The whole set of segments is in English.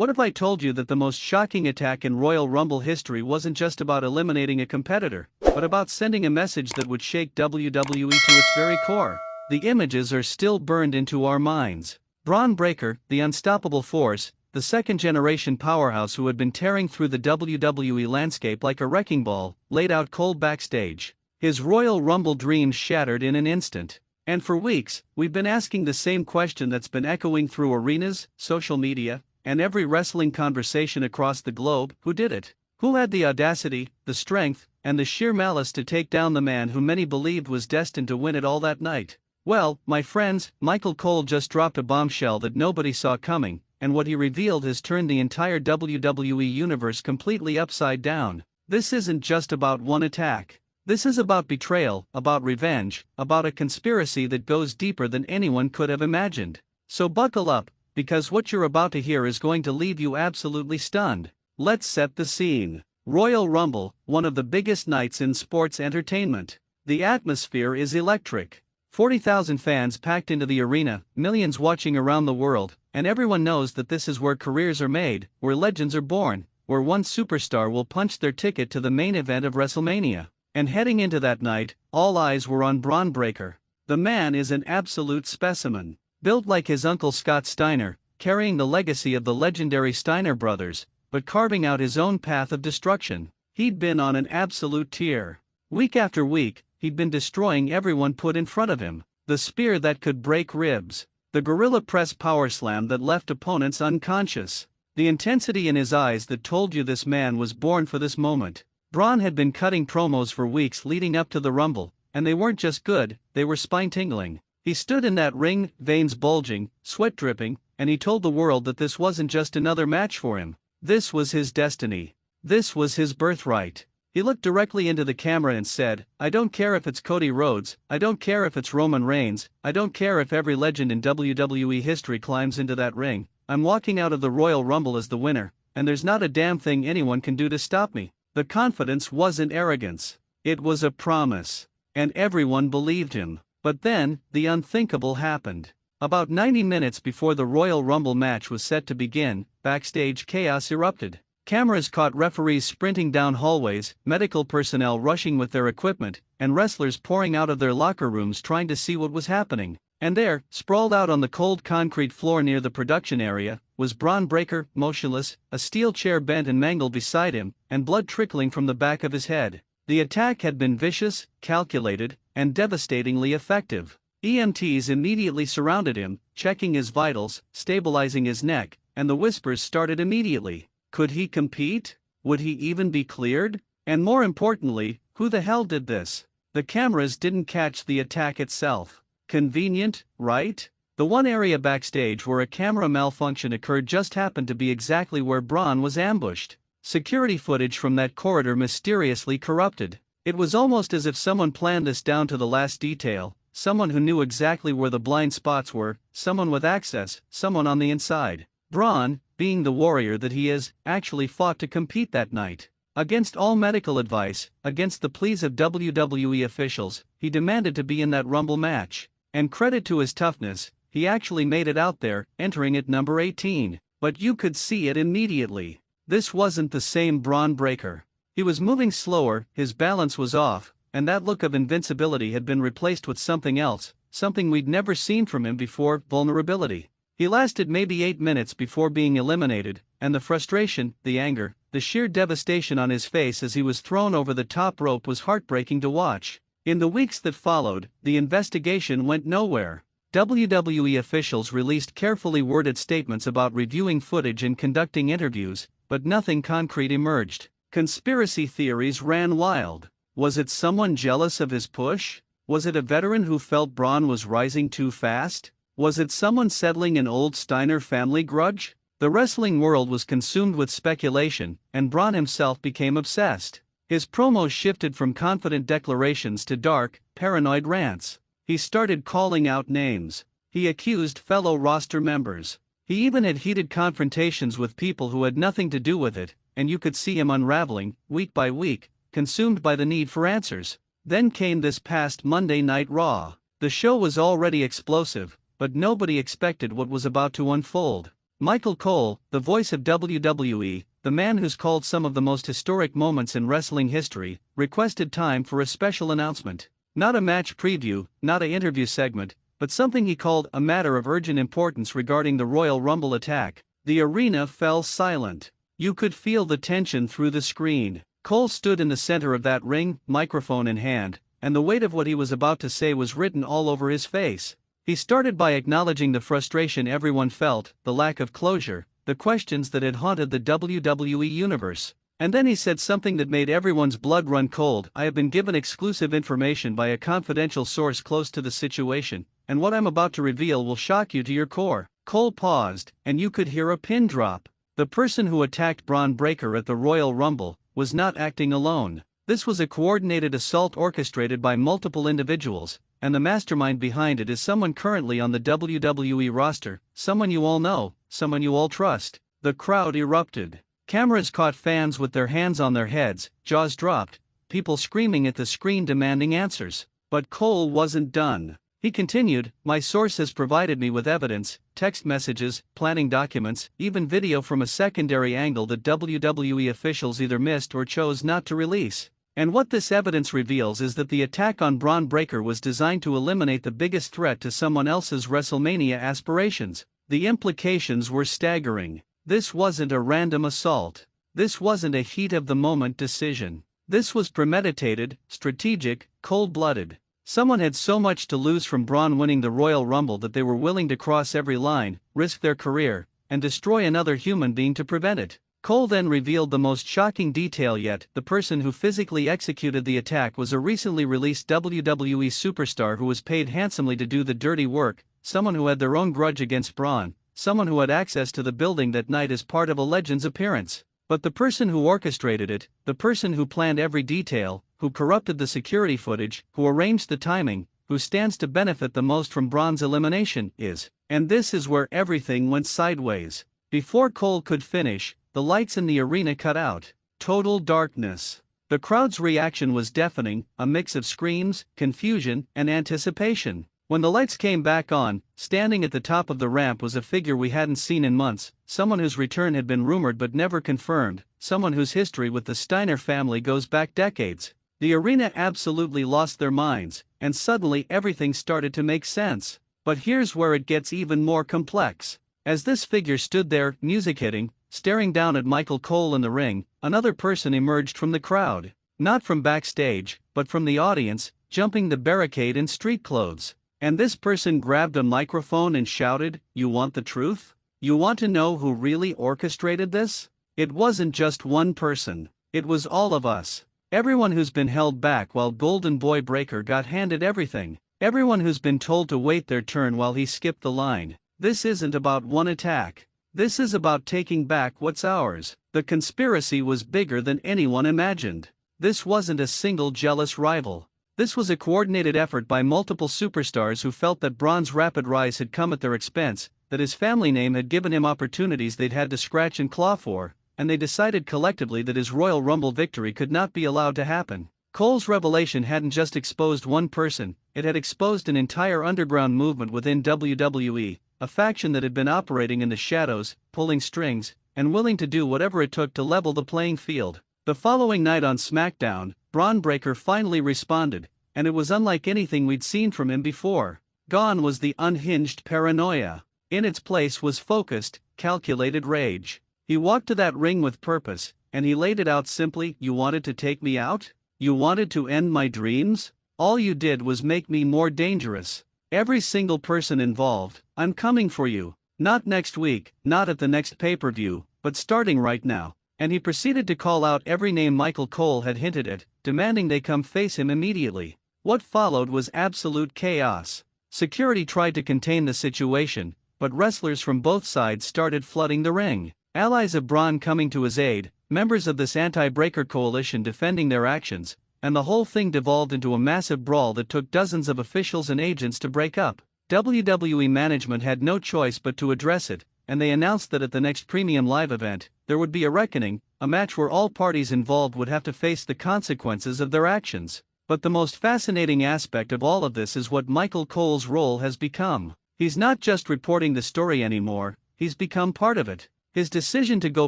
What if I told you that the most shocking attack in Royal Rumble history wasn't just about eliminating a competitor, but about sending a message that would shake WWE to its very core? The images are still burned into our minds. Bron Breakker, the unstoppable force, the second-generation powerhouse who had been tearing through the WWE landscape like a wrecking ball, laid out cold backstage. His Royal Rumble dreams shattered in an instant. And for weeks, we've been asking the same question that's been echoing through arenas, social media, and every wrestling conversation across the globe: who did it? Who had the audacity, the strength, and the sheer malice to take down the man who many believed was destined to win it all that night? Well, my friends, Micheal just dropped a bombshell that nobody saw coming, and what he revealed has turned the entire WWE Universe completely upside down. This isn't just about one attack. This is about betrayal, about revenge, about a conspiracy that goes deeper than anyone could have imagined. So buckle up, because what you're about to hear is going to leave you absolutely stunned. Let's set the scene. Royal Rumble, one of the biggest nights in sports entertainment. The atmosphere is electric. 40,000 fans packed into the arena, millions watching around the world, and everyone knows that this is where careers are made, where legends are born, where one superstar will punch their ticket to the main event of Wrestlemania. And heading into that night, all eyes were on Bron Breakker. The man is an absolute specimen. Built like his uncle Scott Steiner, carrying the legacy of the legendary Steiner brothers, but carving out his own path of destruction. He'd been on an absolute tear. Week after week, he'd been destroying everyone put in front of him. The spear that could break ribs. The gorilla press power slam that left opponents unconscious. The intensity in his eyes that told you this man was born for this moment. Bron had been cutting promos for weeks leading up to the Rumble, and they weren't just good, they were spine-tingling. He stood in that ring, veins bulging, sweat dripping, and he told the world that this wasn't just another match for him. This was his destiny. This was his birthright. He looked directly into the camera and said, "I don't care if it's Cody Rhodes, I don't care if it's Roman Reigns, I don't care if every legend in WWE history climbs into that ring, I'm walking out of the Royal Rumble as the winner, and there's not a damn thing anyone can do to stop me." The confidence wasn't arrogance. It was a promise. And everyone believed him. But then, the unthinkable happened. About 90 minutes before the Royal Rumble match was set to begin, backstage chaos erupted. Cameras caught referees sprinting down hallways, medical personnel rushing with their equipment, and wrestlers pouring out of their locker rooms trying to see what was happening. And there, sprawled out on the cold concrete floor near the production area, was Bron Breakker, motionless, a steel chair bent and mangled beside him, and blood trickling from the back of his head. The attack had been vicious, calculated, and devastatingly effective. EMTs immediately surrounded him, checking his vitals, stabilizing his neck, and the whispers started immediately. Could he compete? Would he even be cleared? And more importantly, who the hell did this? The cameras didn't catch the attack itself. Convenient, right? The one area backstage where a camera malfunction occurred just happened to be exactly where Bron was ambushed. Security footage from that corridor mysteriously corrupted. It was almost as if someone planned this down to the last detail, someone who knew exactly where the blind spots were, someone with access, someone on the inside. Bron, being the warrior that he is, actually fought to compete that night. Against all medical advice, against the pleas of WWE officials, he demanded to be in that Rumble match. And credit to his toughness, he actually made it out there, entering at number 18. But you could see it immediately. This wasn't the same Bron Breakker. He was moving slower, his balance was off, and that look of invincibility had been replaced with something else, something we'd never seen from him before: vulnerability. He lasted maybe 8 minutes before being eliminated, and the frustration, the anger, the sheer devastation on his face as he was thrown over the top rope was heartbreaking to watch. In the weeks that followed, the investigation went nowhere. WWE officials released carefully worded statements about reviewing footage and conducting interviews, but nothing concrete emerged. Conspiracy theories ran wild. Was it someone jealous of his push? Was it a veteran who felt Bron was rising too fast? Was it someone settling an old Steiner family grudge? The wrestling world was consumed with speculation, and Bron himself became obsessed. His promos shifted from confident declarations to dark, paranoid rants. He started calling out names. He accused fellow roster members. He even had heated confrontations with people who had nothing to do with it, and you could see him unraveling, week by week, consumed by the need for answers. Then came this past Monday Night Raw. The show was already explosive, but nobody expected what was about to unfold. Michael Cole, the voice of WWE, the man who's called some of the most historic moments in wrestling history, requested time for a special announcement. Not a match preview, not an interview segment, but something he called a matter of urgent importance regarding the Royal Rumble attack. The arena fell silent. You could feel the tension through the screen. Cole stood in the center of that ring, microphone in hand, and the weight of what he was about to say was written all over his face. He started by acknowledging the frustration everyone felt, the lack of closure, the questions that had haunted the WWE Universe. And then he said something that made everyone's blood run cold. I have been given exclusive information by a confidential source close to the situation, and what I'm about to reveal will shock you to your core. Cole paused, and you could hear a pin drop. The person who attacked Bron Breakker at the Royal Rumble was not acting alone. This was a coordinated assault orchestrated by multiple individuals, and the mastermind behind it is someone currently on the WWE roster, someone you all know, someone you all trust. The crowd erupted. Cameras caught fans with their hands on their heads, jaws dropped, people screaming at the screen demanding answers. But Cole wasn't done. He continued, "My source has provided me with evidence, text messages, planning documents, even video from a secondary angle that WWE officials either missed or chose not to release. And what this evidence reveals is that the attack on Bron Breakker was designed to eliminate the biggest threat to someone else's Wrestlemania aspirations." The implications were staggering. This wasn't a random assault. This wasn't a heat-of-the-moment decision. This was premeditated, strategic, cold-blooded. Someone had so much to lose from Bron winning the Royal Rumble that they were willing to cross every line, risk their career, and destroy another human being to prevent it. Cole then revealed the most shocking detail yet. The person who physically executed the attack was a recently released WWE superstar who was paid handsomely to do the dirty work, someone who had their own grudge against Bron, someone who had access to the building that night as part of a Legend's appearance. But the person who orchestrated it, the person who planned every detail, who corrupted the security footage, who arranged the timing, who stands to benefit the most from Bron's elimination, is. And this is where everything went sideways. Before Cole could finish, the lights in the arena cut out. Total darkness. The crowd's reaction was deafening, a mix of screams, confusion, and anticipation. When the lights came back on, standing at the top of the ramp was a figure we hadn't seen in months, someone whose return had been rumored but never confirmed, someone whose history with the Steiner family goes back decades. The arena absolutely lost their minds, and suddenly everything started to make sense. But here's where it gets even more complex. As this figure stood there, music hitting, staring down at Michael Cole in the ring, another person emerged from the crowd. Not from backstage, but from the audience, jumping the barricade in street clothes. And this person grabbed a microphone and shouted, "You want the truth? You want to know who really orchestrated this?" It wasn't just one person. It was all of us. Everyone who's been held back while Golden Boy Breakker got handed everything. Everyone who's been told to wait their turn while he skipped the line. This isn't about one attack. This is about taking back what's ours. The conspiracy was bigger than anyone imagined. This wasn't a single jealous rival. This was a coordinated effort by multiple superstars who felt that Bron's rapid rise had come at their expense, that his family name had given him opportunities they'd had to scratch and claw for, and they decided collectively that his Royal Rumble victory could not be allowed to happen. Cole's revelation hadn't just exposed one person, it had exposed an entire underground movement within WWE, a faction that had been operating in the shadows, pulling strings, and willing to do whatever it took to level the playing field. The following night on SmackDown, Bron Breakker finally responded, and it was unlike anything we'd seen from him before. Gone was the unhinged paranoia. In its place was focused, calculated rage. He walked to that ring with purpose, and he laid it out simply. "You wanted to take me out? You wanted to end my dreams? All you did was make me more dangerous. Every single person involved, I'm coming for you. Not next week, not at the next pay-per-view, but starting right now." And he proceeded to call out every name Michael Cole had hinted at, demanding they come face him immediately. What followed was absolute chaos. Security tried to contain the situation, but wrestlers from both sides started flooding the ring. Allies of Bron coming to his aid, members of this anti-Breakker coalition defending their actions, and the whole thing devolved into a massive brawl that took dozens of officials and agents to break up. WWE management had no choice but to address it, and they announced that at the next Premium Live event, there would be a reckoning, a match where all parties involved would have to face the consequences of their actions. But the most fascinating aspect of all of this is what Michael Cole's role has become. He's not just reporting the story anymore, he's become part of it. His decision to go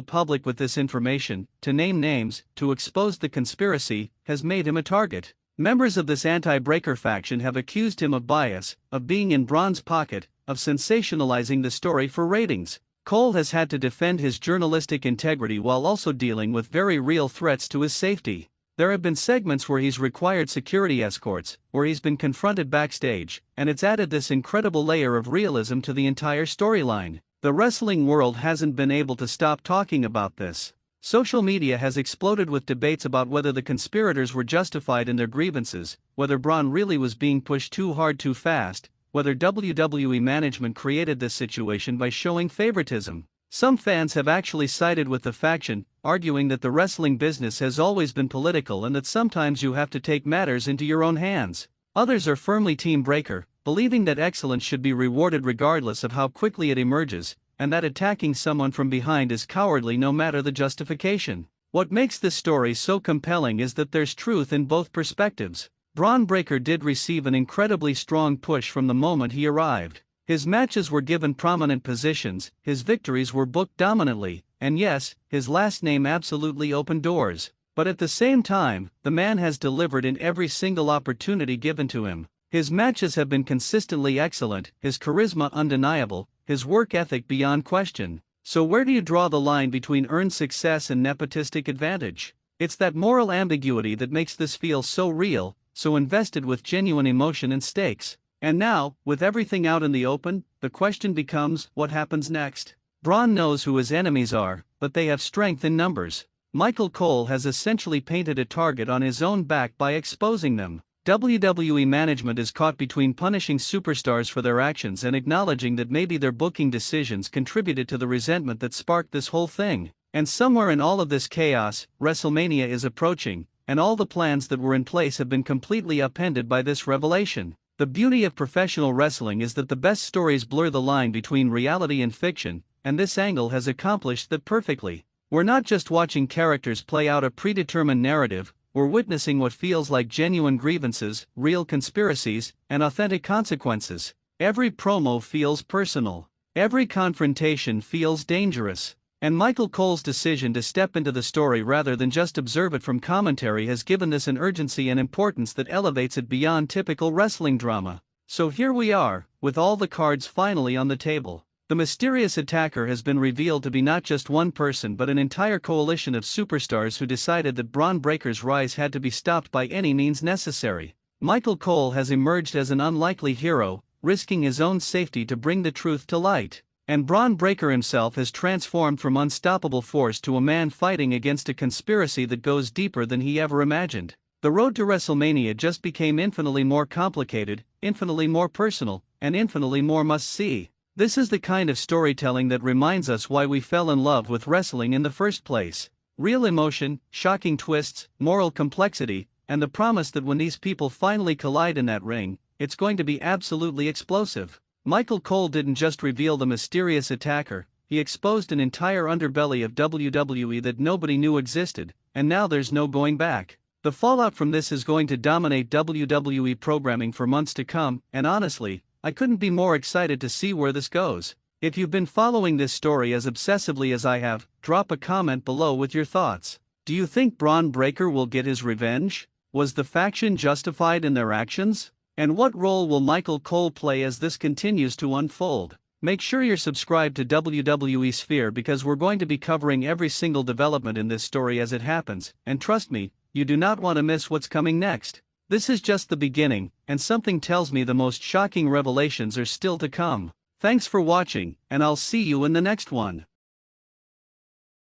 public with this information, to name names, to expose the conspiracy, has made him a target. Members of this anti-Breakker faction have accused him of bias, of being in Bron's pocket, of sensationalizing the story for ratings. Cole has had to defend his journalistic integrity while also dealing with very real threats to his safety. There have been segments where he's required security escorts, where he's been confronted backstage, and it's added this incredible layer of realism to the entire storyline. The wrestling world hasn't been able to stop talking about this. Social media has exploded with debates about whether the conspirators were justified in their grievances, whether Bron really was being pushed too hard too fast, whether WWE management created this situation by showing favoritism. Some fans have actually sided with the faction, arguing that the wrestling business has always been political and that sometimes you have to take matters into your own hands. Others are firmly Team Breakker, believing that excellence should be rewarded regardless of how quickly it emerges, and that attacking someone from behind is cowardly no matter the justification. What makes this story so compelling is that there's truth in both perspectives. Bron Breakker did receive an incredibly strong push from the moment he arrived. His matches were given prominent positions, his victories were booked dominantly, and yes, his last name absolutely opened doors. But at the same time, the man has delivered in every single opportunity given to him. His matches have been consistently excellent, his charisma undeniable, his work ethic beyond question. So where do you draw the line between earned success and nepotistic advantage? It's that moral ambiguity that makes this feel so real, so invested with genuine emotion and stakes. And now, with everything out in the open, the question becomes, what happens next? Bron knows who his enemies are, but they have strength in numbers. Micheal Cole has essentially painted a target on his own back by exposing them. WWE management is caught between punishing superstars for their actions and acknowledging that maybe their booking decisions contributed to the resentment that sparked this whole thing. And somewhere in all of this chaos, Wrestlemania is approaching, and all the plans that were in place have been completely upended by this revelation. The beauty of professional wrestling is that the best stories blur the line between reality and fiction, and this angle has accomplished that perfectly. We're not just watching characters play out a predetermined narrative, we're witnessing what feels like genuine grievances, real conspiracies, and authentic consequences. Every promo feels personal. Every confrontation feels dangerous. And Micheal Cole's decision to step into the story rather than just observe it from commentary has given this an urgency and importance that elevates it beyond typical wrestling drama. So here we are, with all the cards finally on the table. The mysterious attacker has been revealed to be not just one person but an entire coalition of superstars who decided that Bron Breakker's rise had to be stopped by any means necessary. Micheal Cole has emerged as an unlikely hero, risking his own safety to bring the truth to light. And Bron Breakker himself has transformed from unstoppable force to a man fighting against a conspiracy that goes deeper than he ever imagined. The road to WrestleMania just became infinitely more complicated, infinitely more personal, and infinitely more must-see. This is the kind of storytelling that reminds us why we fell in love with wrestling in the first place. Real emotion, shocking twists, moral complexity, and the promise that when these people finally collide in that ring, it's going to be absolutely explosive. Micheal Cole didn't just reveal the mysterious attacker, he exposed an entire underbelly of WWE that nobody knew existed, and now there's no going back. The fallout from this is going to dominate WWE programming for months to come, and honestly, I couldn't be more excited to see where this goes. If you've been following this story as obsessively as I have, drop a comment below with your thoughts. Do you think Bron Breakker will get his revenge? Was the faction justified in their actions? And what role will Micheal Cole play as this continues to unfold? Make sure you're subscribed to WWE Sphere because we're going to be covering every single development in this story as it happens, and trust me, you do not want to miss what's coming next. This is just the beginning, and something tells me the most shocking revelations are still to come. Thanks for watching, and I'll see you in the next one.